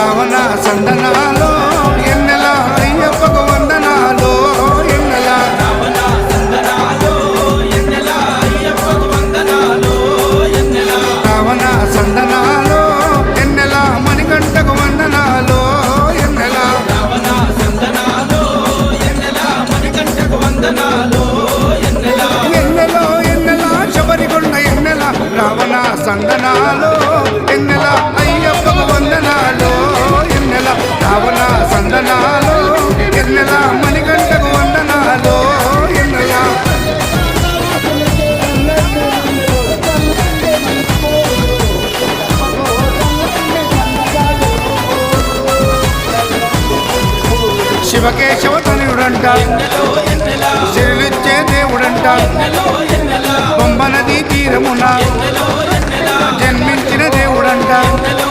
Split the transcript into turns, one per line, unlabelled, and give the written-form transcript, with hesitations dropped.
రావణ సందనాలో ఎన్నెల అయ్యప్పకు వందనాలో ఎన్నెల
రావణ సందనాలో ఎన్నెల అయ్యప్పకు వందనాలో ఎన్నెల
రావణ సందనాలో ఎన్నెల మణికంఠకు వందనాలో ఎన్నెల
రావణ సందనాలో ఎన్నెల మణికంఠకు వందనాలో ఎన్నెల
ఎన్నెలో ఎన్నెల శబరికొండ ఎన్నెల రావణ సందనాలో ఎన్నెల అయ్యప్పకు వందనాలో ఎన్నెల రావణ సందనాలో ఎన్నెల మణికంఠకు వందనాలో ఎన్నెల శివకేశవ తనయుడంట
ఎన్నెలో ఎన్నెల
శిరులిచ్చే దేవుడంట
ఎన్నెలో ఎన్నెల
బొంబ నదీ తీరమున
ఎన్నెలో ఎన్నెల
జన్మించిన దేవుడంట
ఎన్నెలో